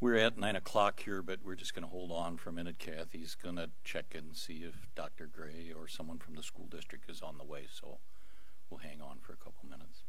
We're at 9 o'clock here, but we're just going to hold on for a minute. Kathy's going to check and see if Dr. Gray or someone from the school district is on the way, so we'll hang on for a couple minutes.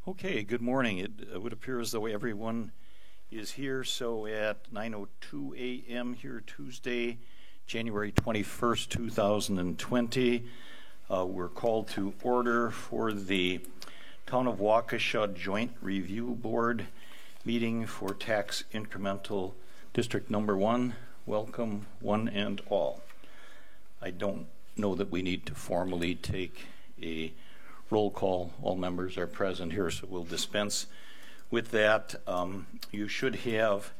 Okay, good morning. It would appear as though everyone is here. So at 9:02 a.m. here Tuesday, January 21st, 2020, we're called to order for the Town of Waukesha Joint Review Board meeting for Tax Incremental District Number 1. Welcome, one and all. I don't know that we need to formally take a roll call. All members are present here, so we'll dispense with that. You should have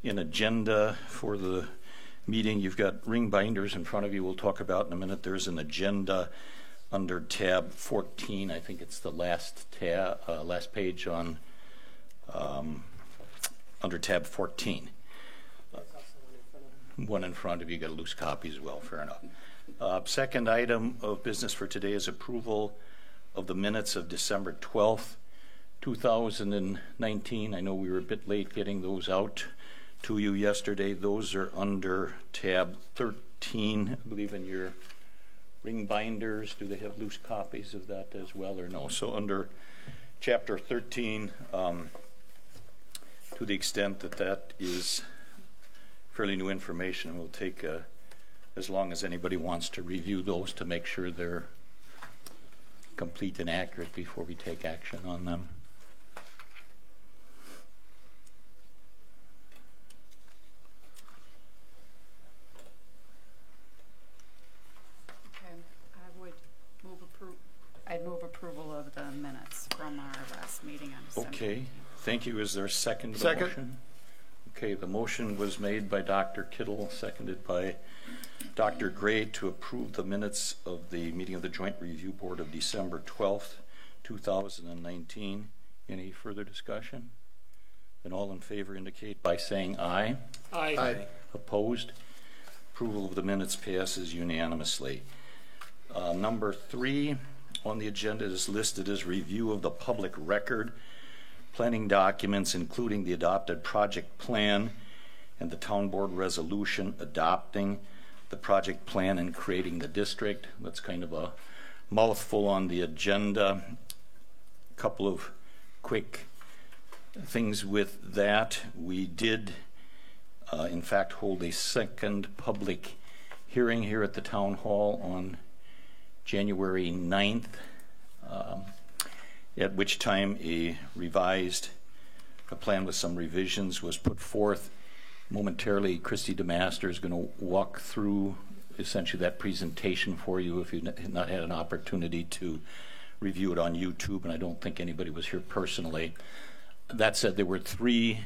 an agenda for the meeting. You've got ring binders in front of you. We'll talk about in a minute. There's an agenda under tab 14. I think it's the last page on under tab 14. One in front of you. Got a loose copy as well. Fair enough. Second item of business for today is approval of the minutes of December 12th, 2019. I know we were a bit late getting those out to you yesterday. Those are under tab 13, I believe, in your ring binders. Do they have loose copies of that as well or no? So under chapter 13, to the extent that that is fairly new information, we'll take as long as anybody wants to review those to make sure they're complete and accurate before we take action on them. Okay, I'd move approval of the minutes from our last meeting on December. Okay, thank you. Is there a second to the motion? Okay, the motion was made by Dr. Kittle, seconded by Dr. Gray to approve the minutes of the meeting of the Joint Review Board of December 12th, 2019. Any further discussion? Then all in favor indicate by saying aye. Aye. Aye. Opposed? Approval of the minutes passes unanimously. Number 3 on the agenda is listed as review of the public record, planning documents including the adopted project plan and the town board resolution adopting the project plan and creating the district. That's kind of a mouthful on the agenda. A couple of quick things with that. We did, in fact, hold a second public hearing here at the town hall on January 9th, at which time a plan with some revisions was put forth. Momentarily, Christy DeMaster is going to walk through essentially that presentation for you if you've not had an opportunity to review it on YouTube, and I don't think anybody was here personally. That said, there were 3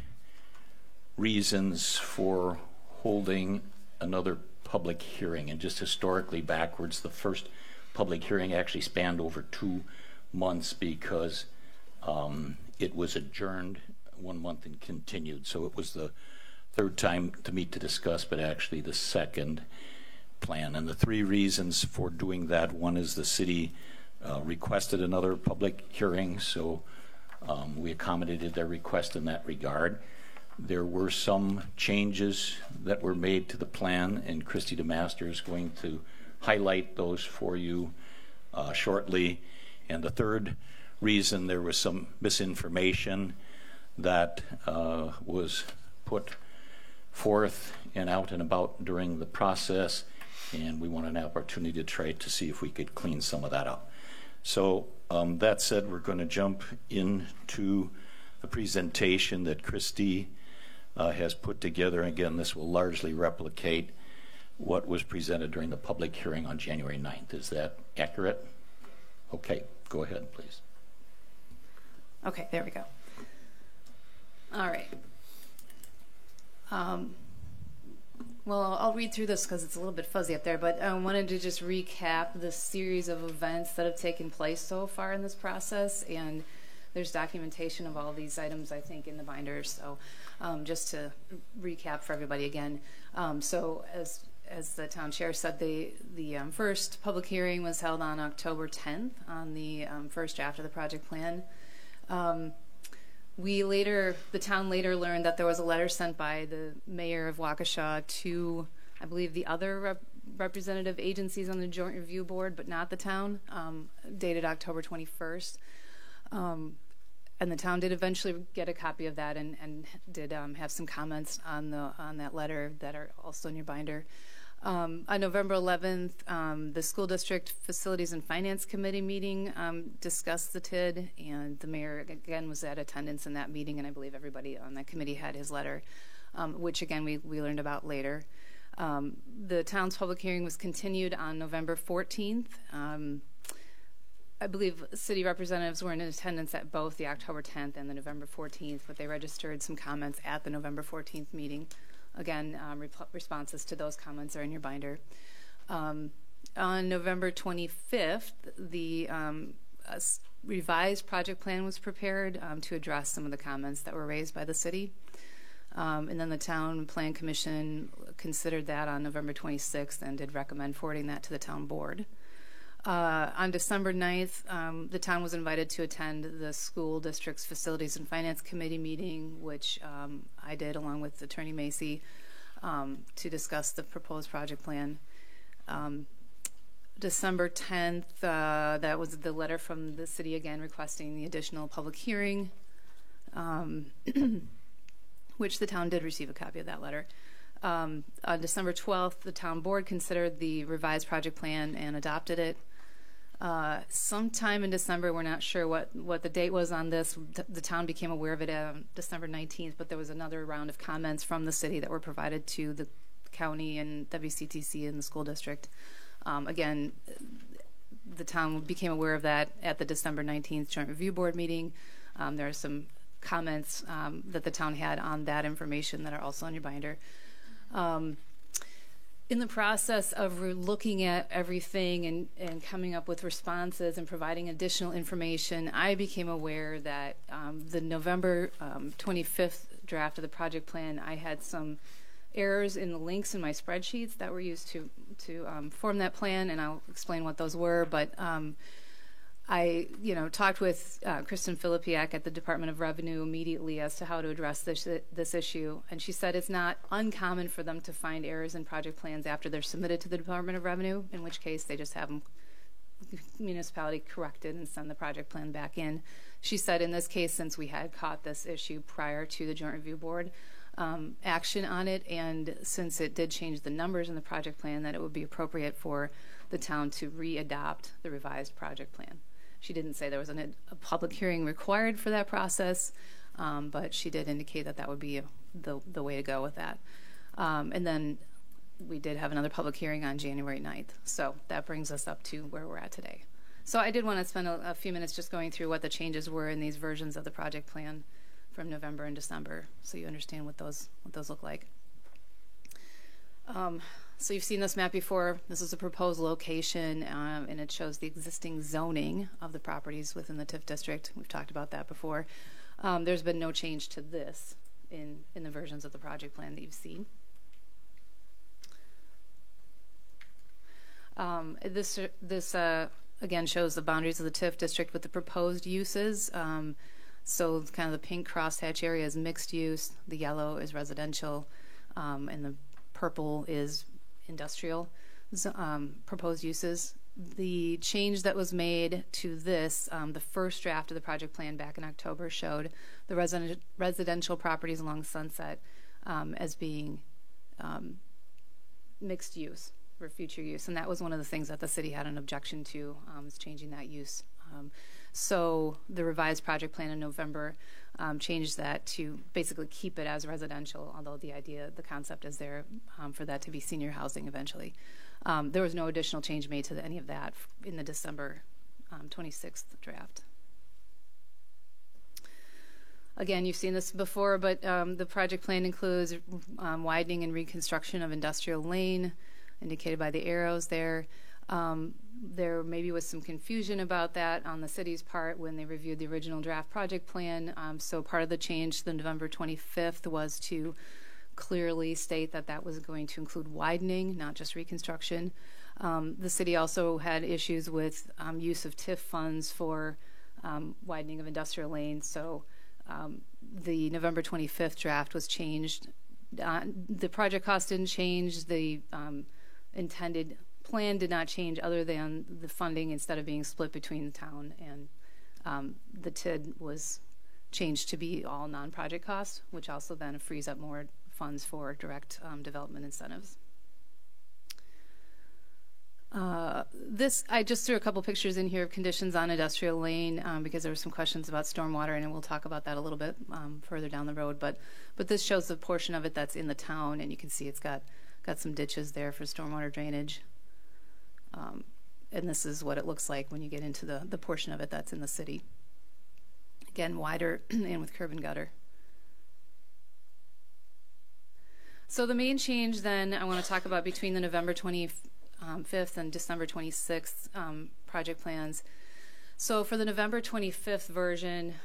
reasons for holding another public hearing. And just historically backwards, the first public hearing actually spanned over 2 months because it was adjourned 1 month and continued. So it was the third time to meet to discuss, but actually the second plan. And the 3 reasons for doing that: one is the city requested another public hearing, so we accommodated their request in that regard. There were some changes that were made to the plan, and Christy DeMaster is going to highlight those for you shortly. And the third reason, there was some misinformation that was put forth and out and about during the process, and we wanted an opportunity to try to see if we could clean some of that up. So that said, we're going to jump into the presentation that Christy has put together. Again, this will largely replicate what was presented during the public hearing on January 9th. Is that accurate? Okay, go ahead, please. Okay, there we go. All right. Well, I'll read through this because it's a little bit fuzzy up there, but I wanted to just recap the series of events that have taken place so far in this process, and there's documentation of all of these items, I think, in the binders. So just to recap for everybody again. So as the town chair said, the first public hearing was held on October 10th on the first draft of the project plan. The town later learned that there was a letter sent by the mayor of Waukesha to, I believe, the other representative agencies on the Joint Review Board, but not the town, dated October 21st. And the town did eventually get a copy of that and did have some comments on that letter that are also in your binder. On November 11th, the School District Facilities and Finance Committee meeting discussed the TID, and the mayor, again, was at attendance in that meeting, and I believe everybody on that committee had his letter, which, again, we learned about later. The town's public hearing was continued on November 14th. I believe city representatives were in attendance at both the October 10th and the November 14th, but they registered some comments at the November 14th meeting. Again, responses to those comments are in your binder. On November 25th, the revised project plan was prepared to address some of the comments that were raised by the city. And then the Town Plan Commission considered that on November 26th and did recommend forwarding that to the town board. On December 9th, the town was invited to attend the school district's Facilities and Finance Committee meeting, which I did along with Attorney Macy, to discuss the proposed project plan. December 10th, that was the letter from the city again requesting the additional public hearing, which the town did receive a copy of that letter. On December 12th, the town board considered the revised project plan and adopted it. Sometime in December, we're not sure what the date was on this. The town became aware of it on December 19th, but there was another round of comments from the city that were provided to the county and WCTC and the school district. Again, the town became aware of that at the December 19th Joint Review Board meeting. There are some comments that the town had on that information that are also on your binder. In the process of looking at everything and coming up with responses and providing additional information, I became aware that the November 25th draft of the project plan, I had some errors in the links in my spreadsheets that were used to form that plan, and I'll explain what those were. But I, talked with Kristen Filipiak at the Department of Revenue immediately as to how to address this issue, and she said it's not uncommon for them to find errors in project plans after they're submitted to the Department of Revenue, in which case they just have them municipality corrected and send the project plan back in. She said in this case, since we had caught this issue prior to the Joint Review Board action on it, and since it did change the numbers in the project plan, that it would be appropriate for the town to re-adopt the revised project plan. She didn't say there was a public hearing required for that process, but she did indicate that that would be the way to go with that. And then we did have another public hearing on January 9th. So that brings us up to where we're at today. So I did want to spend a few minutes just going through what the changes were in these versions of the project plan from November and December, so you understand what those look like. So you've seen this map before. This is a proposed location, and it shows the existing zoning of the properties within the TIF district. We've talked about that before. There's been no change to this in the versions of the project plan that you've seen. This again shows the boundaries of the TIF district with the proposed uses. So kind of the pink crosshatch area is mixed use, the yellow is residential, and the purple is industrial proposed uses. The change that was made to this, the first draft of the project plan back in October showed the residential properties along Sunset as being mixed use for future use, and that was one of the things that the city had an objection to, is changing that use. So the revised project plan in November changed that to basically keep it as residential, although the concept is there for that to be senior housing eventually. There was no additional change made to any of that in the December 26th draft. Again, you've seen this before, but the project plan includes widening and reconstruction of Industrial Lane, indicated by the arrows there. There maybe was some confusion about that on the city's part when they reviewed the original draft project plan. So part of the change to the November 25th was to clearly state that that was going to include widening, not just reconstruction. The city also had issues with use of TIF funds for widening of Industrial Lane. So the November 25th draft was changed. The project cost didn't change. The intended plan did not change, other than the funding, instead of being split between the town and the TID, was changed to be all non-project costs, which also then frees up more funds for direct development incentives. I just threw a couple pictures in here of conditions on Industrial Lane because there were some questions about stormwater, and we'll talk about that a little bit further down the road. But this shows the portion of it that's in the town, and you can see it's got some ditches there for stormwater drainage. And this is what it looks like when you get into the portion of it that's in the city. Again, wider and with curb and gutter. So the main change then I want to talk about between the November 25th and December 26th project plans. So for the November 25th version,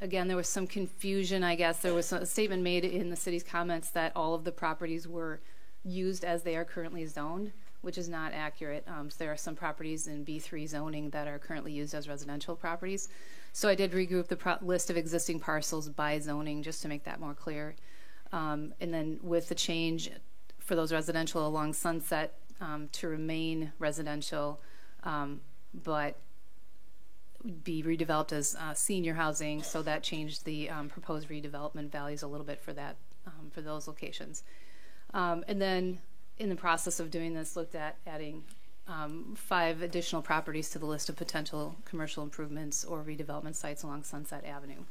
again, there was some confusion, I guess. There was a statement made in the city's comments that all of the properties were used as they are currently zoned, which is not accurate. So there are some properties in B3 zoning that are currently used as residential properties. So I did regroup the list of existing parcels by zoning just to make that more clear. And then with the change for those residential along Sunset to remain residential, but be redeveloped as senior housing, so that changed the proposed redevelopment values a little bit for that, for those locations. And then in the process of doing this, looked at adding 5 additional properties to the list of potential commercial improvements or redevelopment sites along Sunset Avenue.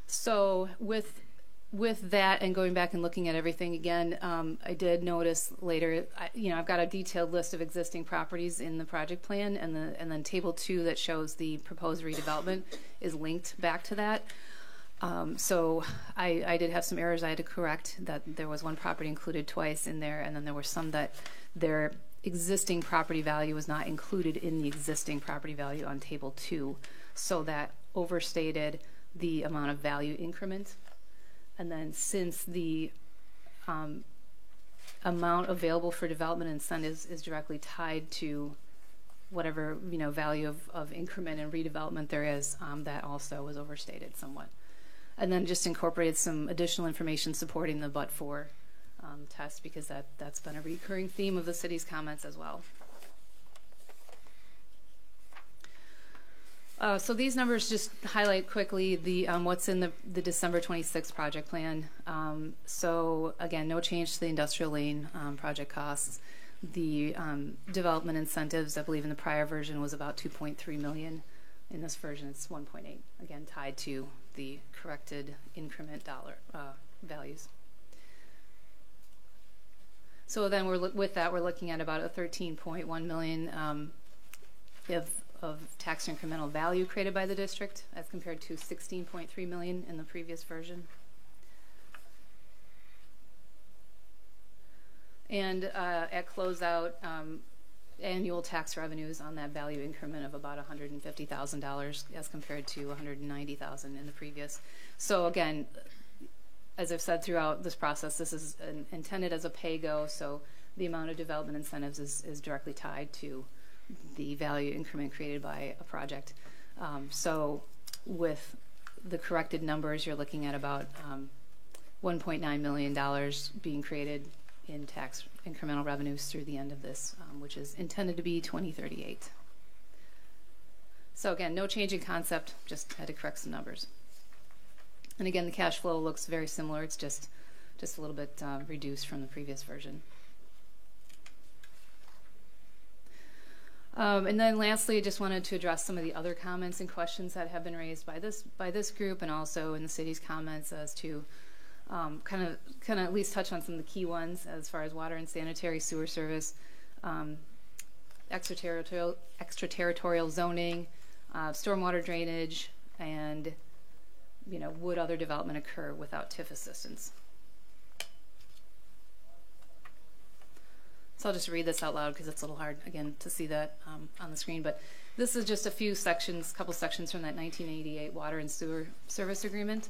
So with that, and going back and looking at everything again, I did notice later, I've got a detailed list of existing properties in the project plan, and then table 2 that shows the proposed redevelopment is linked back to that. So I did have some errors I had to correct, that there was one property included twice in there, and then there were some that their existing property value was not included in the existing property value on table 2. So that overstated the amount of value increment. And then since the amount available for development incentives is directly tied to whatever value of increment and redevelopment there is, that also was overstated somewhat. And then just incorporated some additional information supporting the but-for test, because that's been a recurring theme of the city's comments as well. So these numbers just highlight quickly the what's in the December 26th project plan. So again, no change to the Industrial Lane project costs. The development incentives, I believe in the prior version, was about 2.3 million. In this version, it's 1.8. Again, tied to the corrected increment dollar values. So then with that, we're looking at about a 13.1 million of tax incremental value created by the district as compared to $16.3 million in the previous version. And at closeout, annual tax revenues on that value increment of about $150,000 as compared to $190,000 in the previous. So again, as I've said throughout this process, this is intended as a pay-go, so the amount of development incentives is directly tied to the value increment created by a project. So with the corrected numbers, you're looking at about $1.9 million being created in tax incremental revenues through the end of this, which is intended to be 2038. So again, no change in concept, just had to correct some numbers. And again, the cash flow looks very similar. It's just a little bit reduced from the previous version. And then lastly, I just wanted to address some of the other comments and questions that have been raised by this group, and also in the city's comments as to kind of at least touch on some of the key ones as far as water and sanitary sewer service, extraterritorial zoning, stormwater drainage, and would other development occur without TIF assistance? So I'll just read this out loud because it's a little hard, again, to see that on the screen. But this is just a few sections, couple sections from that 1988 Water and Sewer Service Agreement.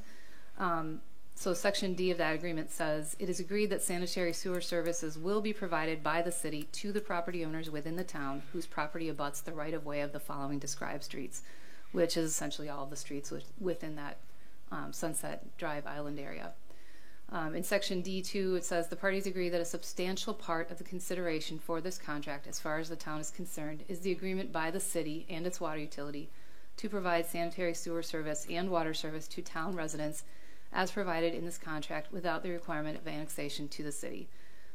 So Section D of that agreement says, it is agreed that sanitary sewer services will be provided by the city to the property owners within the town whose property abuts the right-of-way of the following described streets, which is essentially all of the streets within that Sunset Drive Island area. In Section D2, it says the parties agree that a substantial part of the consideration for this contract, as far as the town is concerned, is the agreement by the city and its water utility to provide sanitary sewer service and water service to town residents as provided in this contract without the requirement of annexation to the city.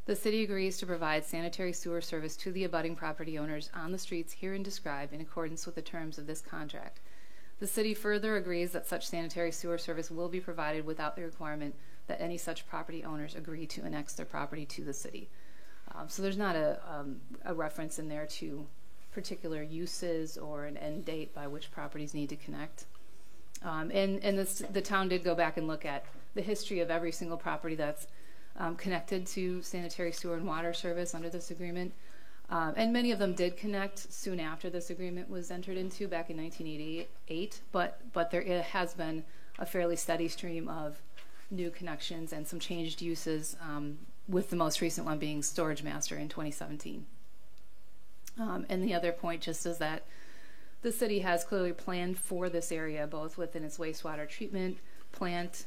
The city agrees to provide sanitary sewer service to the abutting property owners on the streets herein described in accordance with the terms of this contract. The city further agrees that such sanitary sewer service will be provided without the requirement that any such property owners agree to annex their property to the city. So there's not a reference in there to particular uses or an end date by which properties need to connect. The town did go back and look at the history of every single property that's connected to sanitary sewer and water service under this agreement. And many of them did connect soon after this agreement was entered into back in 1988, but there has been a fairly steady stream of new connections and some changed uses, with the most recent one being Storage Master in 2017. And the other point just is that the city has clearly planned for this area, both within its wastewater treatment plant,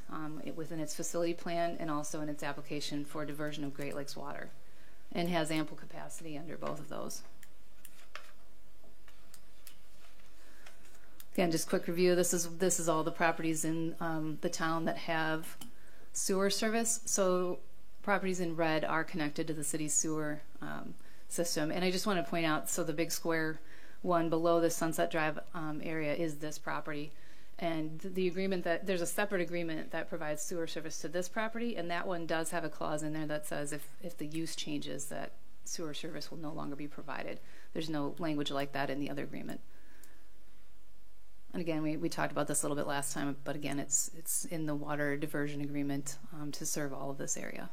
within its facility plan, and also in its application for diversion of Great Lakes water, and has ample capacity under both of those. Again, just quick review. This is all the properties in the town that have sewer service. So properties in red are connected to the city's sewer system. And I just want to point out, so the big square one below the Sunset Drive area is this property. And the agreement that there's a separate agreement that provides sewer service to this property, and that one does have a clause in there that says if the use changes, that sewer service will no longer be provided. There's no language like that in the other agreement. And again, we talked about this a little bit last time, but again, it's in the water diversion agreement to serve all of this area.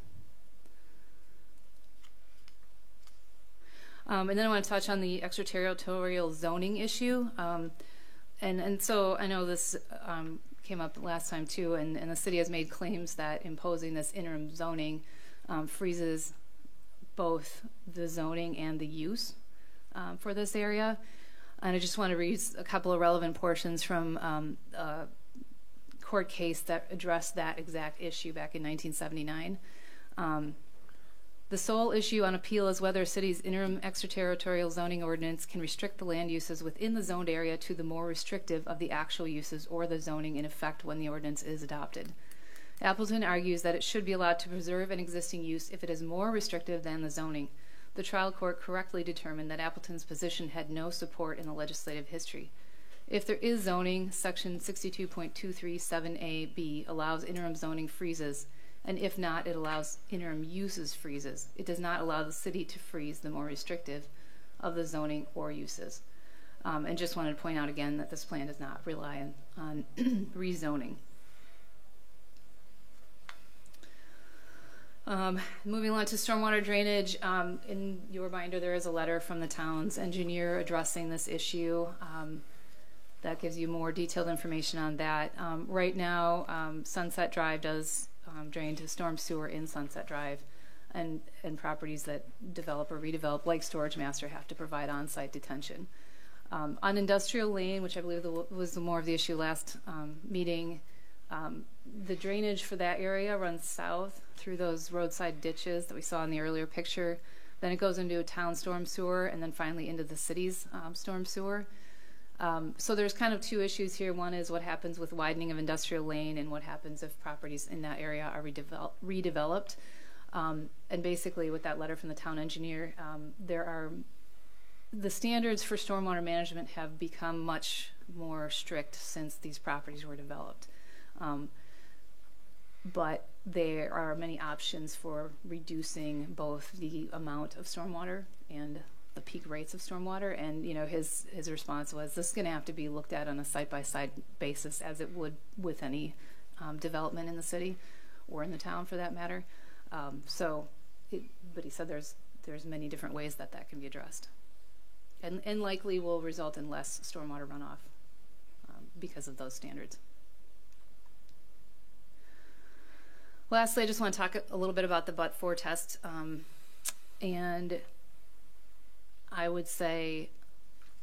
And then I want to touch on the extraterritorial zoning issue. And so I know this came up last time too, and the city has made claims that imposing this interim zoning freezes both the zoning and the use for this area. And I just want to read a couple of relevant portions from a court case that addressed that exact issue back in 1979. The sole issue on appeal is whether a city's interim extraterritorial zoning ordinance can restrict the land uses within the zoned area to the more restrictive of the actual uses or the zoning in effect when the ordinance is adopted. Appleton argues that it should be allowed to preserve an existing use if it is more restrictive than the zoning. The trial court correctly determined that Appleton's position had no support in the legislative history. If there is zoning, section 62.237a(b) allows interim zoning freezes, and if not, it allows interim uses freezes. It does not allow the city to freeze the more restrictive of the zoning or uses. And just wanted to point out again that this plan does not rely on rezoning. Moving on to stormwater drainage, in your binder there is a letter from the town's engineer addressing this issue. That gives you more detailed information on that. Right now, Sunset Drive does drain to storm sewer in Sunset Drive, and properties that develop or redevelop, like Storage Master, have to provide on-site detention. On Industrial Lane, which I believe was more of the issue last meeting, the drainage for that area runs south through those roadside ditches that we saw in the earlier picture. Then it goes into a town storm sewer, and then finally into the city's storm sewer. So there's kind of two issues here. One is what happens with widening of Industrial Lane, and what happens if properties in that area are redeveloped. And basically, with that letter from the town engineer, the standards for stormwater management have become much more strict since these properties were developed. But there are many options for reducing both the amount of stormwater and the peak rates of stormwater. And his response was, this is going to have to be looked at on a side-by-side basis, as it would with any development in the city or in the town, for that matter. But he said there's many different ways that can be addressed, and likely will result in less stormwater runoff because of those standards. Lastly, I just want to talk a little bit about the but-for test, and I would say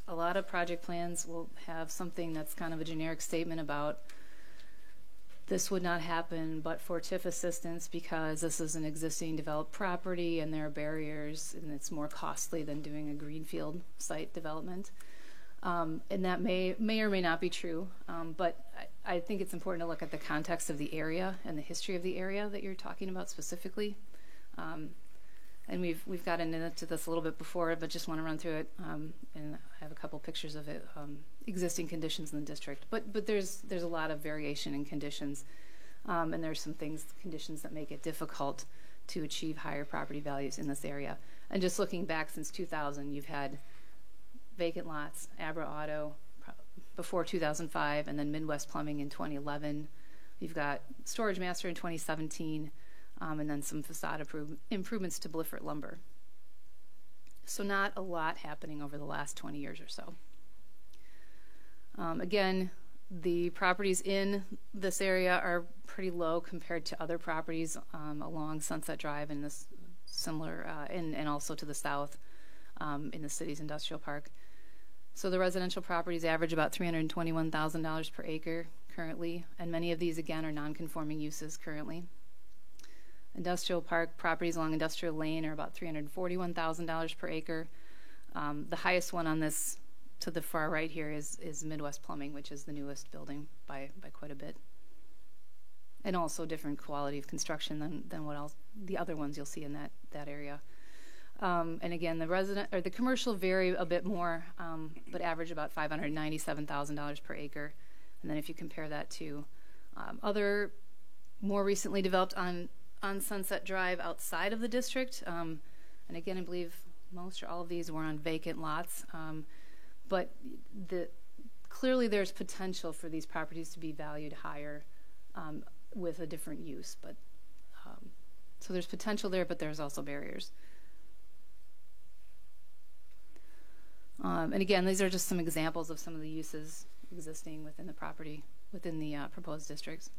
a lot of project plans will have something that's kind of a generic statement about this would not happen but for TIF assistance because this is an existing developed property and there are barriers and it's more costly than doing a greenfield site development. And that may or may not be true, but I think it's important to look at the context of the area and the history of the area that you're talking about specifically. And we've gotten into this a little bit before, but just want to run through it. And I have a couple pictures of it, existing conditions in the district. But there's a lot of variation in conditions, and there's some conditions that make it difficult to achieve higher property values in this area. And just looking back since 2000, you've had vacant lots, Abra Auto before 2005, and then Midwest Plumbing in 2011. You've got Storage Master in 2017. And then some facade improvements to Bliffert Lumber. So not a lot happening over the last 20 years or so. Again, the properties in this area are pretty low compared to other properties along Sunset Drive and this similar, and also to the south in the city's industrial park. So the residential properties average about $321,000 per acre currently, and many of these again are non-conforming uses currently. Industrial park properties along Industrial Lane are about $341,000 per acre. The highest one on this, to the far right here, is Midwest Plumbing, which is the newest building by quite a bit, and also different quality of construction than what else the other ones you'll see in that area. And again, the commercial vary a bit more, but average about $597,000 per acre. And then if you compare that to other more recently developed on Sunset Drive outside of the district, and again, I believe most or all of these were on vacant lots, but clearly there's potential for these properties to be valued higher with a different use. But so there's potential there, but there's also barriers. And again, these are just some examples of some of the uses existing within the property, within the proposed districts.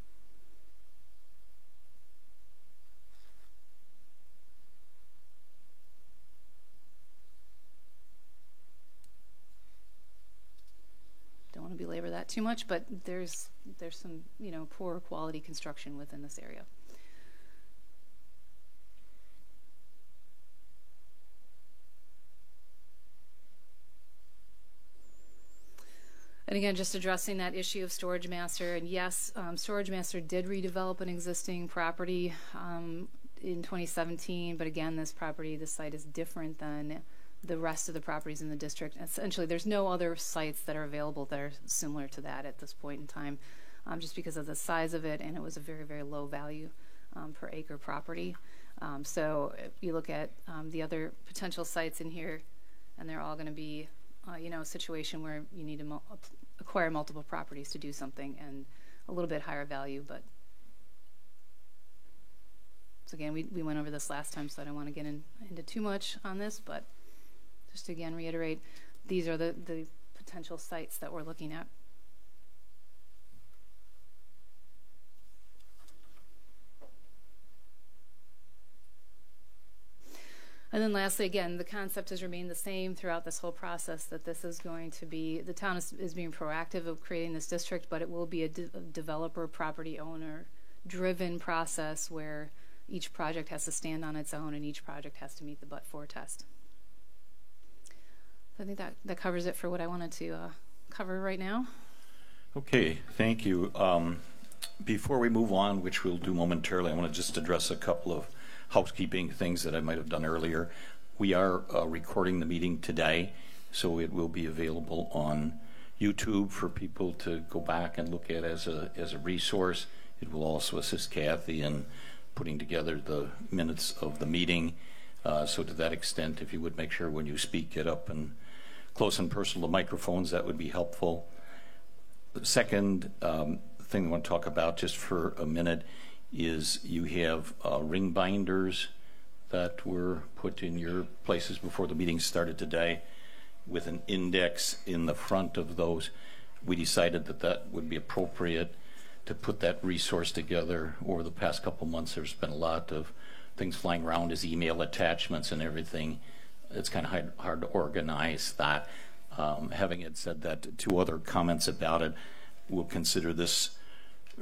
Don't want to belabor that too much, but there's some poor quality construction within this area. And again, just addressing that issue of Storage Master, and yes, Storage Master did redevelop an existing property in 2017, but again, this site is different than the rest of the properties in the district. Essentially, there's no other sites that are available that are similar to that at this point in time, just because of the size of it, and it was a very, very low value per acre property. So if you look at the other potential sites in here, and they're all going to be a situation where you need to acquire multiple properties to do something, and a little bit higher value. But so again, we went over this last time, so I don't want to get into too much on this, but just to again reiterate, these are the potential sites that we're looking at. And then lastly, again, the concept has remained the same throughout this whole process, that this is going to be, the town is being proactive of creating this district, but it will be a developer, property owner driven process where each project has to stand on its own and each project has to meet the but-for test. So I think that covers it for what I wanted to cover right now. Okay, thank you. Before we move on, which we'll do momentarily, I want to just address a couple of housekeeping things that I might have done earlier. We are recording the meeting today, so it will be available on YouTube for people to go back and look at as a resource. It will also assist Kathy in putting together the minutes of the meeting. So to that extent, if you would make sure when you speak, get up and close and personal to microphones, that would be helpful. The second thing I want to talk about just for a minute is you have ring binders that were put in your places before the meeting started today with an index in the front of those. We decided that would be appropriate to put that resource together. Over the past couple months, there's been a lot of things flying around as email attachments and everything. It's kind of hard to organize that. Having it said that, two other comments about it. We'll consider this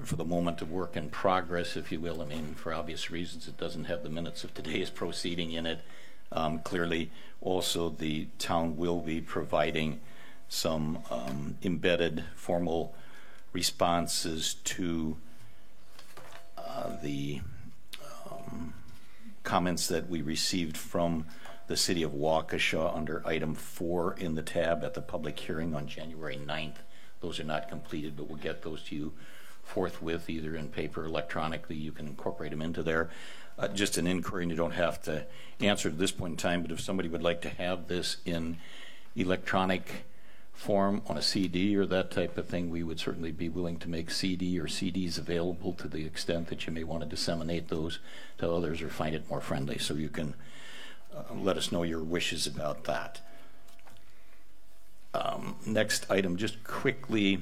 for the moment of work in progress, if you will. I mean, for obvious reasons, it doesn't have the minutes of today's proceeding in it. Clearly, also the town will be providing some embedded formal responses to the comments that we received from the city of Waukesha under item 4 in the tab at the public hearing on January 9th. Those are not completed, but we'll get those to you forthwith, either in paper or electronically. You can incorporate them into there. Just an inquiry, and you don't have to answer at this point in time, but if somebody would like to have this in electronic form on a CD or that type of thing, we would certainly be willing to make CD or CDs available to the extent that you may want to disseminate those to others or find it more friendly. So you can let us know your wishes about that. Next item, just quickly,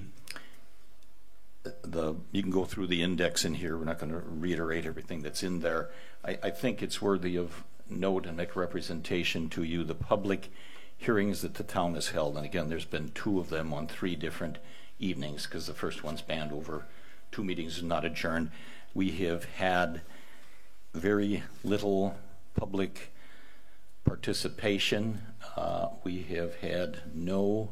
you can go through the index in here. We're not going to reiterate everything that's in there. I think it's worthy of note and make representation to you the public hearings that the town has held. And again, there's been 2 of them on 3 different evenings, because the first one spanned over 2 meetings and not adjourned. We have had very little public participation. We have had no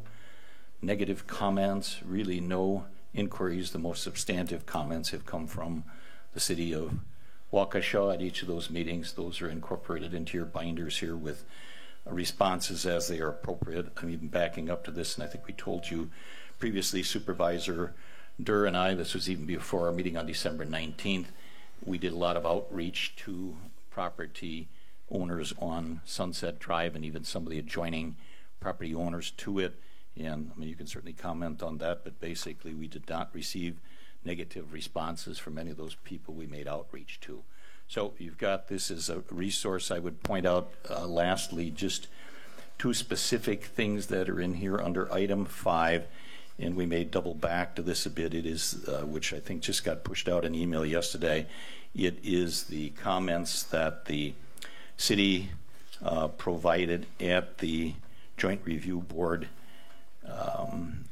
negative comments, really no inquiries. The most substantive comments have come from the city of Waukesha at each of those meetings. Those are incorporated into your binders here with responses as they are appropriate. I'm even backing up to this, and I think we told you previously, Supervisor Durr and I, this was even before our meeting on December 19th, we did a lot of outreach to property owners on Sunset Drive and even some of the adjoining property owners to it. And I mean, you can certainly comment on that, but basically we did not receive negative responses from any of those people we made outreach to. So you've got this as a resource. I would point out lastly just 2 specific things that are in here under item 5, and we may double back to this a bit. It is, which I think just got pushed out in email yesterday, it is the comments that the city provided at the Joint Review Board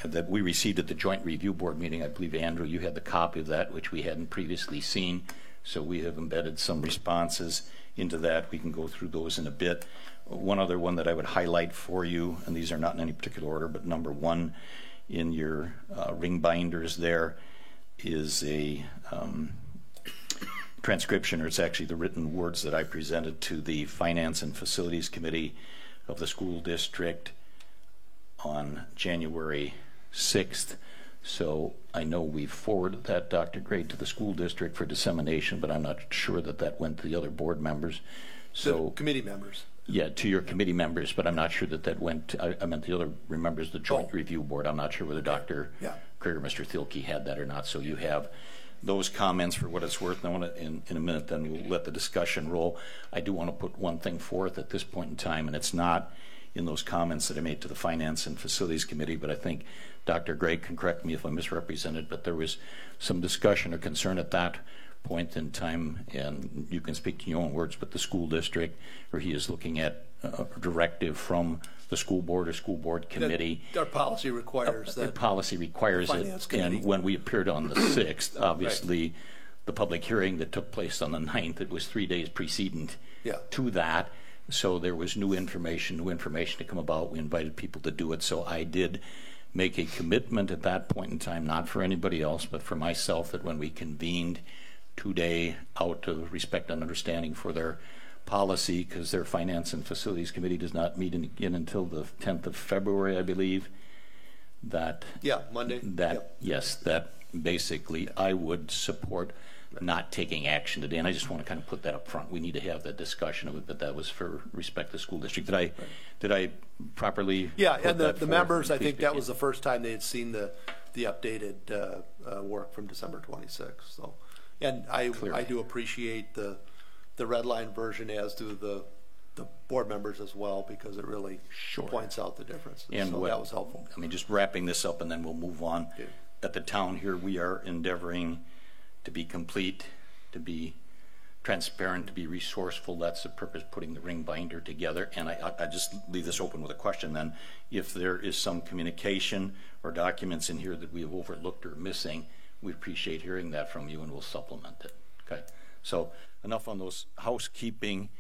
that we received at the Joint Review Board meeting. I believe, Andrew, you had the copy of that, which we hadn't previously seen. So we have embedded some responses into that. We can go through those in a bit. One other one that I would highlight for you, and these are not in any particular order, but number 1 in your ring binders there is a transcription, or it's actually the written words that I presented to the Finance and Facilities Committee of the school district on January 6th. So I know we forwarded that, Dr. Gray, to the school district for dissemination, but I'm not sure that that went to the other board members. So the committee members. Yeah, to your committee members, but I'm not sure that went, I meant the other members, the Joint Review Board. I'm not sure whether Dr. Craig or Mr. Thielke had that or not. So you have those comments for what it's worth. And I want to, in a minute, then we'll let the discussion roll. I do want to put one thing forth at this point in time, and it's not in those comments that I made to the Finance and Facilities Committee, but I think Dr. Gregg can correct me if I'm misrepresented, but there was some discussion or concern at that point in time, and you can speak in your own words, but the school district, where he is looking at a directive from the school board or school board committee. Our policy requires that. Policy requires it, and when we appeared on the 6th, obviously the public hearing that took place on the 9th, it was 3 days preceding to that, so there was new information to come about. We invited people to do it, so I did make a commitment at that point in time, not for anybody else, but for myself, that when we convened today out of respect and understanding for their policy, because their Finance and Facilities Committee does not meet again until the 10th of February, I believe, that Monday. Yes, that basically I would support not taking action today, and I just want to kind of put that up front. We need to have that discussion of it, but that was for respect to the school district. Did I properly? Yeah, and the members, I think that was the first time they had seen the updated work from December 26th. So, and I do appreciate the red line version, as do the board members as well, because it really points out the difference. And so that was helpful. I mean, just wrapping this up, and then we'll move on. Okay. At the town here, we are endeavoring to be complete, to be transparent, to be resourceful. That's the purpose, putting the ring binder together. And I just leave this open with a question then. If there is some communication or documents in here that we have overlooked or missing, we appreciate hearing that from you, and we'll supplement it. Okay. So enough on those housekeeping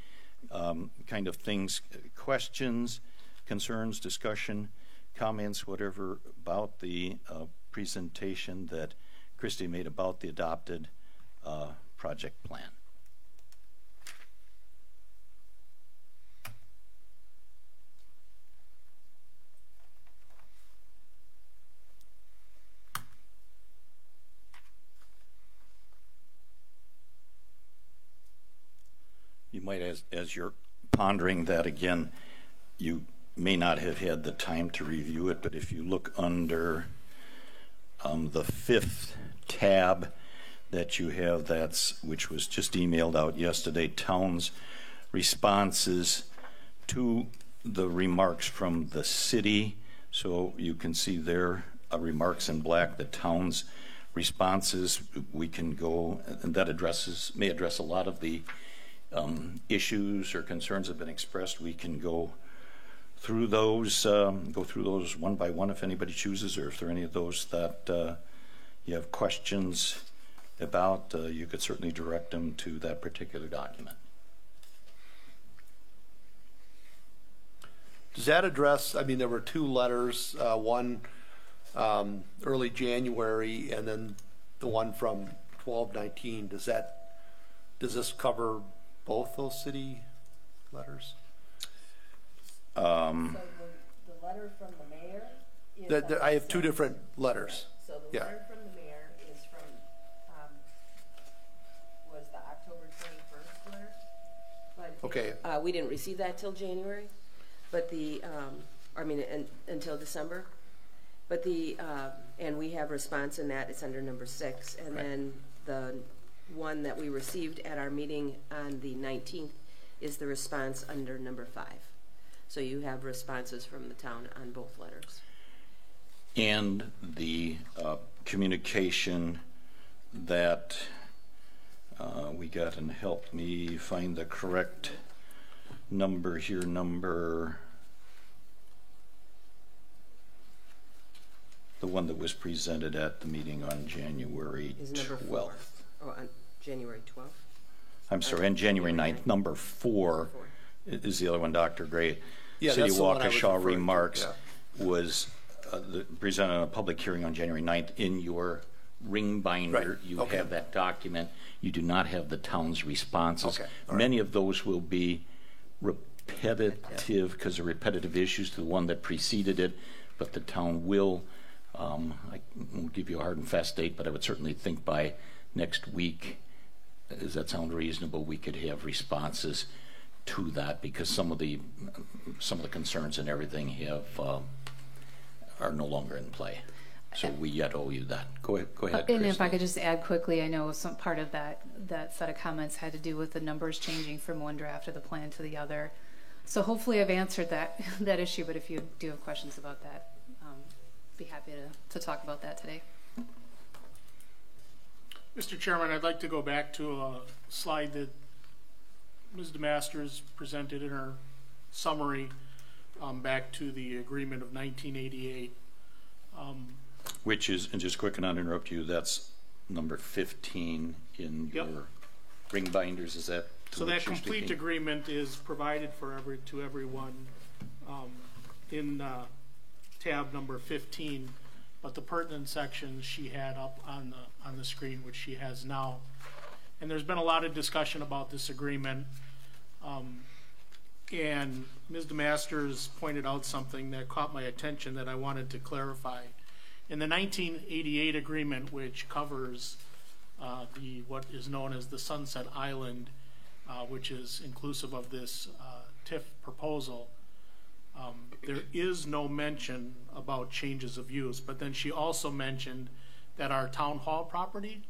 kind of things. Questions, concerns, discussion, comments, whatever about the presentation that Christy made about the adopted project plan. You might, as you're pondering that again, you may not have had the time to review it, but if you look under the 5th tab that you have, which was just emailed out yesterday, town's responses to the remarks from the city. So you can see there remarks in black, the town's responses. We can go, and that may address a lot of the issues or concerns that have been expressed. We can go through those one by one if anybody chooses, or if there are any of those that you have questions about, you could certainly direct them to that particular document. Does that address, I mean, there were 2 letters, one early January and then the one from 12/19. Does this cover both those city letters? So the letter from the mayor is I have 2 different letters. So the letter from the mayor is from was the October 21st letter. But okay. We didn't receive that till January, but until December. But and we have response in that. It's under number 6, and then the one that we received at our meeting on the 19th is the response under number 5. So you have responses from the town on both letters. And the communication that we got, and helped me find the correct number here, the one that was presented at the meeting on January 12th. Oh, on January 12th? I'm sorry, on January 9th. Number 4 is the other one, Dr. Gray. Yeah, City of Waukesha remarks was presented on a public hearing on January 9th. In your ring binder, you have that document. You do not have the town's responses. Many of those will be repetitive because of repetitive issues to the one that preceded it, but the town will, I won't give you a hard and fast date, but I would certainly think by next week, does that sound reasonable, we could have responses to that, because some of the concerns and everything are no longer in play. So we yet owe you that. Go ahead, And Christy. if I could just add quickly, I know some part of that set of comments had to do with the numbers changing from one draft of the plan to the other. So hopefully I've answered that issue, but if you do have questions about that, be happy to talk about that today. Mr. Chairman, I'd like to go back to a slide that Ms. DeMasters presented in her summary, back to the agreement of 1988. Which is, and just quick and not interrupt you, that's number 15 in Yep. your ring binders, is that? So that complete agreement is provided to everyone in tab number 15, but the pertinent sections she had up on the screen, which she has now. And there's been a lot of discussion about this agreement, and Ms. DeMasters pointed out something that caught my attention that I wanted to clarify. In the 1988 agreement, which covers what is known as the Sunset Island, which is inclusive of this TIF proposal, there is no mention about changes of use. But then she also mentioned that our town hall property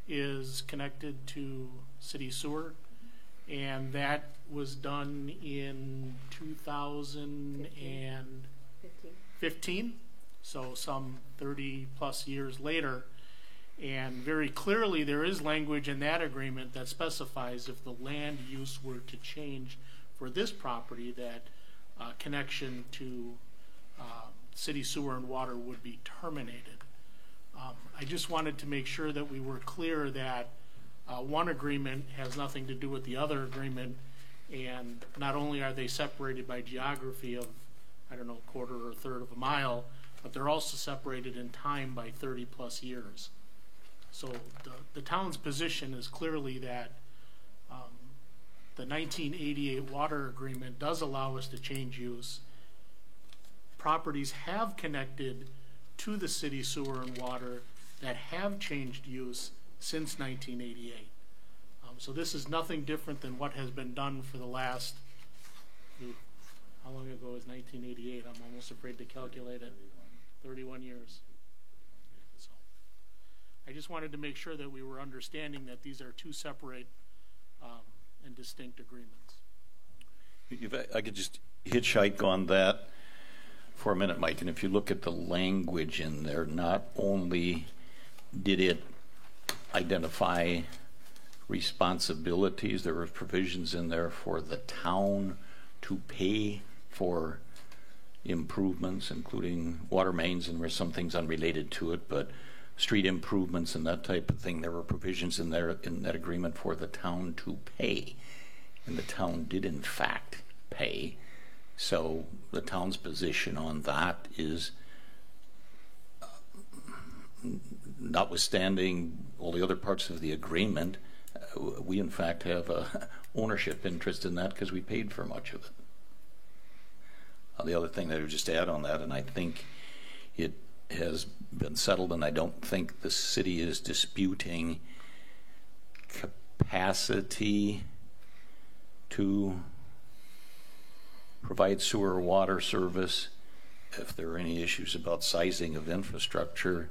is connected to city sewer, and that was done in 2015, so some 30 plus years later. And very clearly there is language in that agreement that specifies if the land use were to change for this property, that connection to city sewer and water would be terminated. I just wanted to make sure that we were clear that one agreement has nothing to do with the other agreement, and not only are they separated by geography of, I don't know, a quarter or a third of a mile, but they're also separated in time by 30 plus years. So the town's position is clearly that the 1988 water agreement does allow us to change use. Properties have connected to the city sewer and water that have changed use since 1988. So this is nothing different than what has been done for the last, how long ago is 1988? I'm almost afraid to calculate it. 31 years. So I just wanted to make sure that we were understanding that these are two separate and distinct agreements. If I could just hitchhike on that for a minute, Mike, and if you look at the language in there, not only did it identify responsibilities, there were provisions in there for the town to pay for improvements, including water mains, and there were some things unrelated to it, but street improvements and that type of thing. There were provisions in there in that agreement for the town to pay, and the town did in fact pay. So the town's position on that is, notwithstanding all the other parts of the agreement, we in fact have a ownership interest in that because we paid for much of it. The other thing that I would just add on that, and I think it has been settled, and I don't think the city is disputing capacity to provide sewer or water service. If there are any issues about sizing of infrastructure,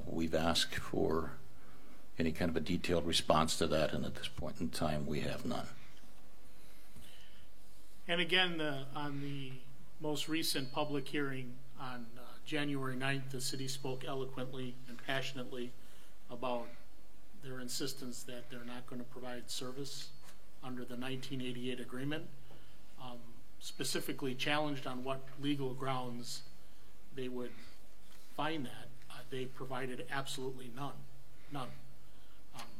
we've asked for any kind of a detailed response to that, and at this point in time we have none. And again, on the most recent public hearing on January 9th, the city spoke eloquently and passionately about their insistence that they're not going to provide service under the 1988 agreement, specifically challenged on what legal grounds they would find that. They provided absolutely none.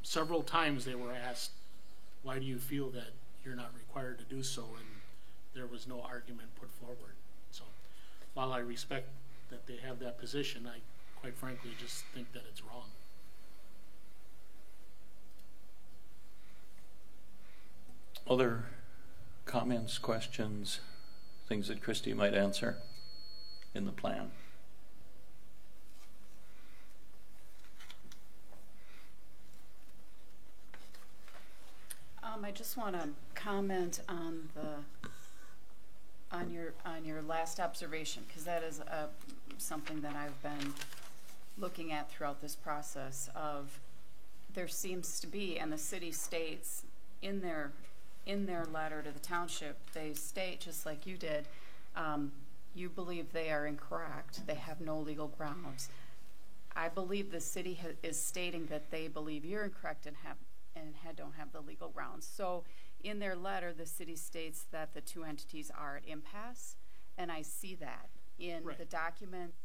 Several times they were asked, why do you feel that you're not required to do so? And there was no argument put forward. So while I respect that they have that position, I quite frankly just think that it's wrong. Other comments, questions, things that Christy might answer in the plan? I just want to comment on your last observation, because that is something that I've been looking at throughout this process. Of there seems to be, and the city states in their letter to the township, they state, just like you did, you believe they are incorrect. They have no legal grounds. I believe the city is stating that they believe you're incorrect and don't have the legal grounds. So in their letter, the city states that the two entities are at impasse, and I see that in the document.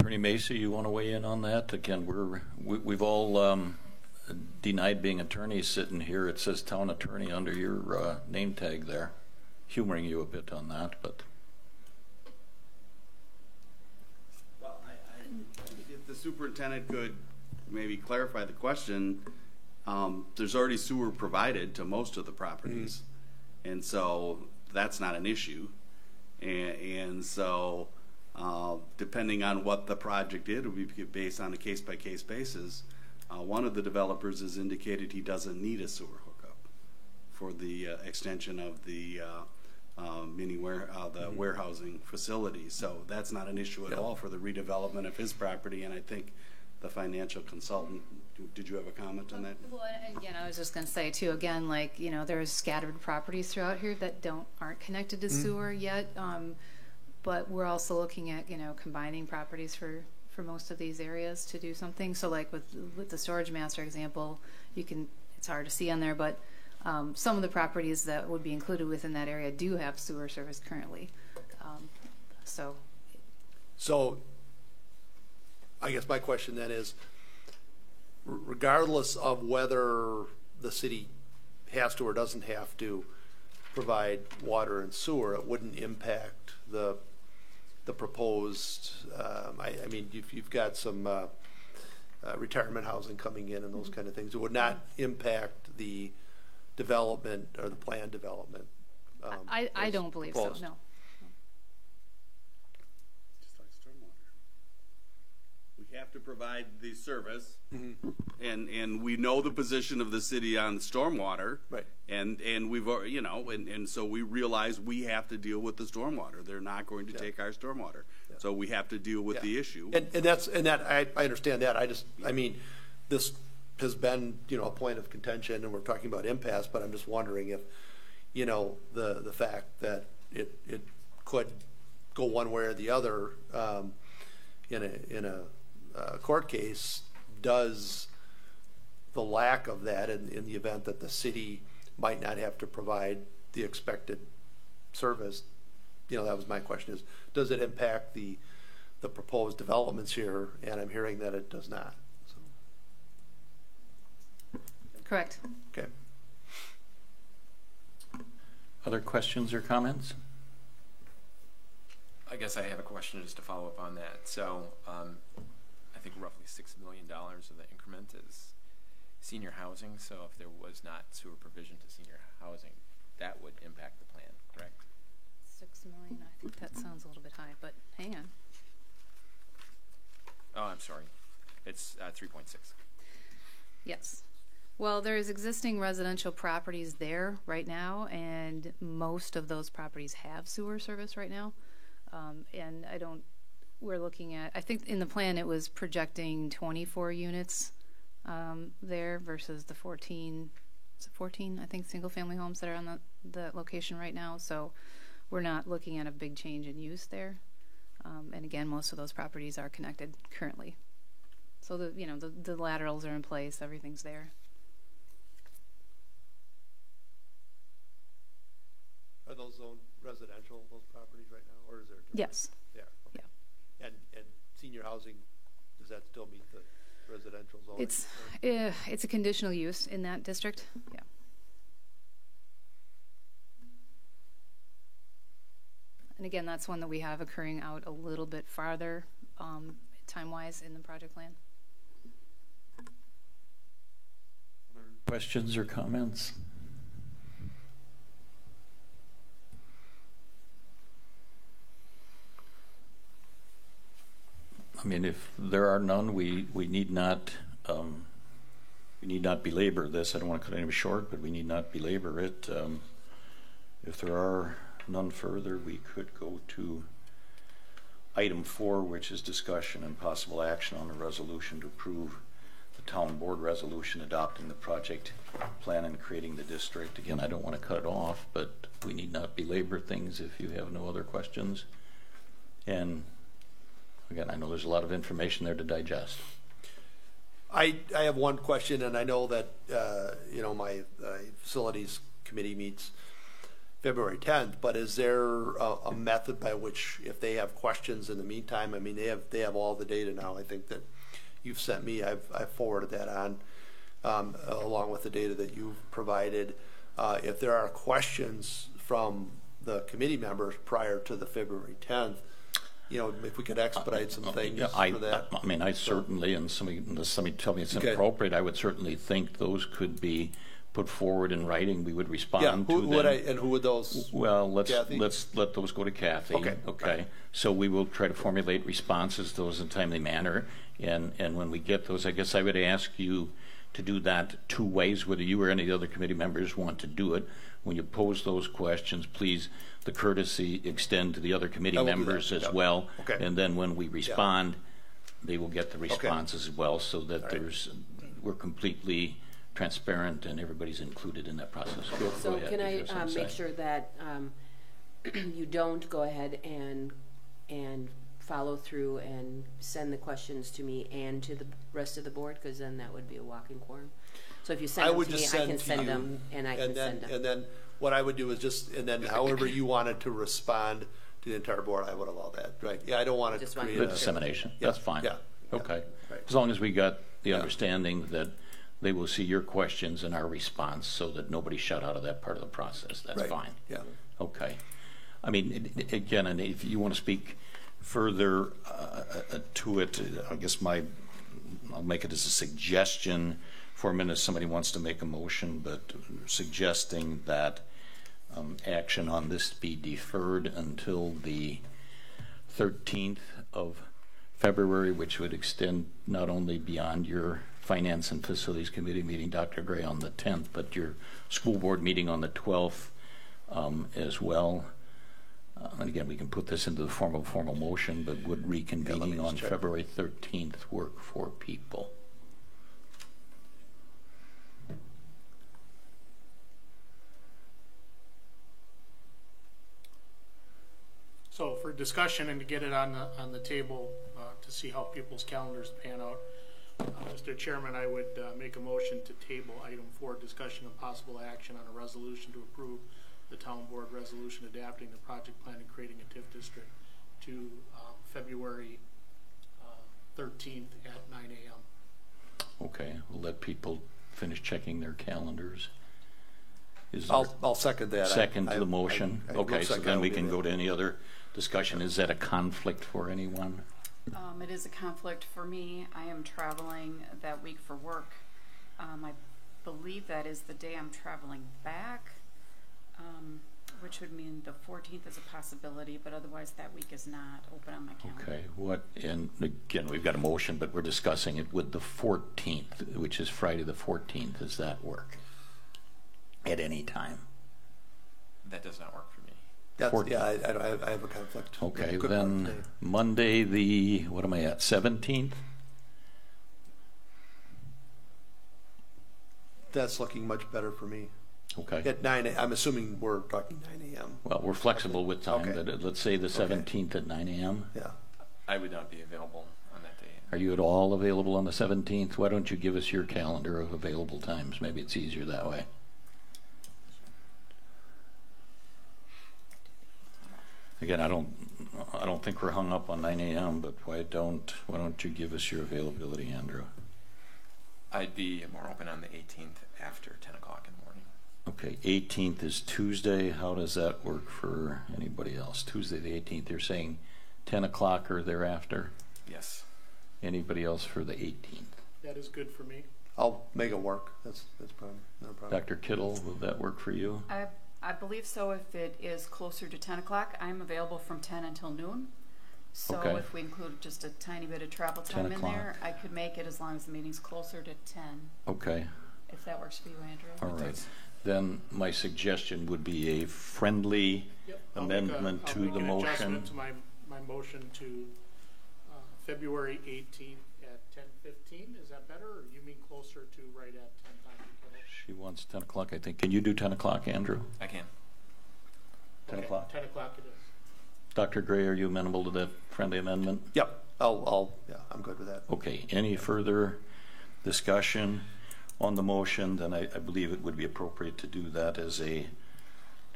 Attorney Macy, you want to weigh in on that? Again, we've all denied being attorneys sitting here. It says town attorney under your name tag there. Humoring you a bit on that, but. Well, if the superintendent could maybe clarify the question, there's already sewer provided to most of the properties, and so that's not an issue, and so. Depending on what the project did, it would be based on a case-by-case basis. One of the developers has indicated he doesn't need a sewer hookup for the extension of the warehousing facility. So that's not an issue at all for the redevelopment of his property. And I think the financial consultant, did you have a comment on that? Well, again, I was just going to say too, again, like, you know, there's scattered properties throughout here that aren't connected to sewer yet. But we're also looking at, you know, combining properties for most of these areas to do something. So like with the storage master example, it's hard to see on there, but some of the properties that would be included within that area do have sewer service currently. So I guess my question then is, regardless of whether the city has to or doesn't have to provide water and sewer, it wouldn't impact the proposed. I mean, you've got some retirement housing coming in and those kind of things. It would not impact the development or the planned development. I don't believe so. No. Just like stormwater, we have to provide the service, and we know the position of the city on stormwater, right? And we've, you know, and so we realize we have to deal with the stormwater. They're not going to take our stormwater, so we have to deal with the issue. And I understand that. I mean, this has been, you know, a point of contention, and we're talking about impasse. But I'm just wondering if, you know, the fact that it could go one way or the other in a court case, does the lack of that in the event that the city might not have to provide the expected service, you know, that was my question, is does it impact the proposed developments here? And I'm hearing that it does not. So. Correct. Okay. Other questions or comments? I guess I have a question just to follow up on that. So I think roughly $6 million of the increment is senior housing. So if there was not sewer provision to senior housing, that would impact the plan, correct? 6 million. I think that sounds a little bit high, but hang on. Oh, I'm sorry. It's 3.6. Yes. Well, there's existing residential properties there right now, and most of those properties have sewer service right now. And we're looking at, I think in the plan it was projecting 24 units there versus the 14, I think, single family homes that are on the location right now. So we're not looking at a big change in use there. And again, most of those properties are connected currently. So the laterals are in place, everything's there. Are those zoned residential, those properties right now, or is there? Yes. Yeah. Okay. Yeah. And senior housing, does that still meet the residential zone? It's a conditional use in that district. Yeah. And again, that's one that we have occurring out a little bit farther time-wise in the project plan. Questions or comments? I mean, if there are none, we need not belabor this. I don't want to cut anyone short, but we need not belabor it. If there are none further, we could go to item 4, which is discussion and possible action on a resolution to approve the town board resolution adopting the project plan and creating the district. Again, I don't want to cut it off, but we need not belabor things if you have no other questions. And again, I know there's a lot of information there to digest. I have one question, and I know that my facilities committee meets February 10th, but is there a method by which, if they have questions in the meantime, I mean, they have all the data now, I think, that you've sent me. I've forwarded that on along with the data that you've provided. If there are questions from the committee members prior to the February 10th, if we could expedite some things for that. I mean, I certainly, and unless somebody tell me it's inappropriate, I would certainly think those could be put forward in writing. We would respond to them. And who would those? Well, let's let those go to Kathy. Okay. Right. So we will try to formulate responses to those in a timely manner, and when we get those, I guess I would ask you to do that 2 ways, whether you or any of the other committee members want to do it. When you pose those questions, please, the courtesy extend to the other committee members as well. Okay. And then when we respond, they will get the responses as well, so that we're completely transparent and everybody's included in that process. So can I make sure that you don't go ahead and follow through and send the questions to me and to the rest of the board, because then that would be a walking quorum. So if you send them to me, I can send them, and I can send them. And then what I would do is however you wanted to respond to the entire board, I would allow that. Right? Yeah, I don't want to create the dissemination. Yeah. That's fine. Yeah. Okay. Right. As long as we got the understanding that they will see your questions and our response, so that nobody's shut out of that part of the process. That's fine. Yeah. Okay. I mean, again, and if you want to speak further to it, I guess I'll make it as a suggestion for a minute if somebody wants to make a motion, but suggesting that action on this be deferred until the 13th of February, which would extend not only beyond your Finance and Facilities Committee meeting, Dr. Gray, on the 10th, but your school board meeting on the 12th as well. And again, we can put this into the formal motion, but would reconvening on February 13th work for people? So for discussion and to get it on the table to see how people's calendars pan out, Mr. Chairman, I would make a motion to table item 4, discussion of possible action on a resolution to approve the town board resolution adapting the project plan and creating a TIF district to February 13th at 9 a.m. Okay, we'll let people finish checking their calendars. I'll second that. Second to the motion. Okay, so then we can do go to any other discussion. Is that a conflict for anyone? It is a conflict for me. I am traveling that week for work. I believe that is the day I'm traveling back, which would mean the 14th is a possibility, but otherwise that week is not open on my calendar. Okay, and again, we've got a motion, but we're discussing it with the 14th, which is Friday the 14th. Does that work? At any time? That does not work for me. Yeah, I have a conflict. Okay, Good then Monday the, what am I at, 17th? That's looking much better for me. Okay. At 9, I'm assuming we're talking 9 a.m. Well, we're flexible with time, Okay. but let's say the 17th at 9 a.m. Yeah. I would not be available on that day. Are you at all available on the 17th? Why don't you give us your calendar of available times? Maybe it's easier that way. Again, I don't think we're hung up on 9 a.m., but why don't you give us your availability, Andrew? I'd be more open on the 18th after 10 o'clock in the morning. Okay, 18th is Tuesday. How does that work for anybody else? Tuesday the 18th, you're saying 10 o'clock or thereafter? Yes. Anybody else for the 18th? That is good for me. I'll make it work. That's problem. No problem. Dr. Kittle, will that work for you? I believe so. If it is closer to 10 o'clock, I'm available from 10 until noon. So Okay. if we include just a tiny bit of travel 10 time in there, o'clock. I could make it as long as the meeting's closer to 10, Okay, if that works for you, Andrew. all right. Then my suggestion would be a friendly Yep. I'll make amendment I'll to make the an motion. adjustment to my motion to February 18th at 10:15. Is that better, or you mean closer to right at 10 time? She wants 10 o'clock, I think. Can you do 10 o'clock, Andrew? I can. 10 o'clock? 10 o'clock it is. Dr. Gray, are you amenable to that friendly amendment? Yep. Yeah, I'm good with that. Okay, any further discussion on the motion? Then I believe it would be appropriate to do that as do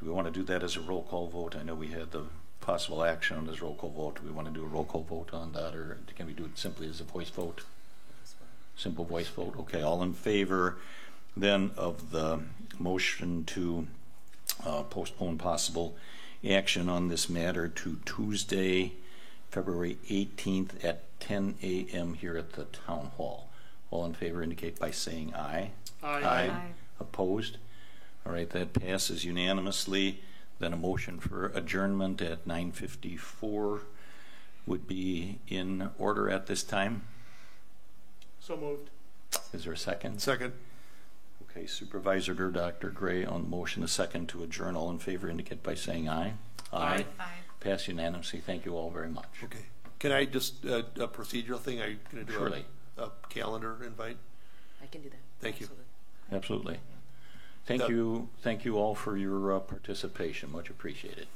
we want to do that as a roll call vote? I know we had the possible action on this roll call vote. Do we want to do a roll call vote on that, or can we do it simply as a voice vote? Simple voice vote. Okay, all in favor then of the motion to postpone possible action on this matter to Tuesday, February 18th at 10 a.m. here at the Town Hall. All in favor indicate by saying aye. Aye. Opposed? All right, that passes unanimously. Then a motion for adjournment at 9:54 would be in order at this time. So moved. Is there a second? Second. Okay, Supervisor Dr. Gray on the motion, a second to adjourn. All in favor indicate by saying aye. Aye. Pass unanimously. Thank you all very much. Okay. Can I just, a procedural thing? Are you going to do Surely. a calendar invite? I can do that. Thank you. Absolutely. Absolutely. Thank you all for your participation. Much appreciated.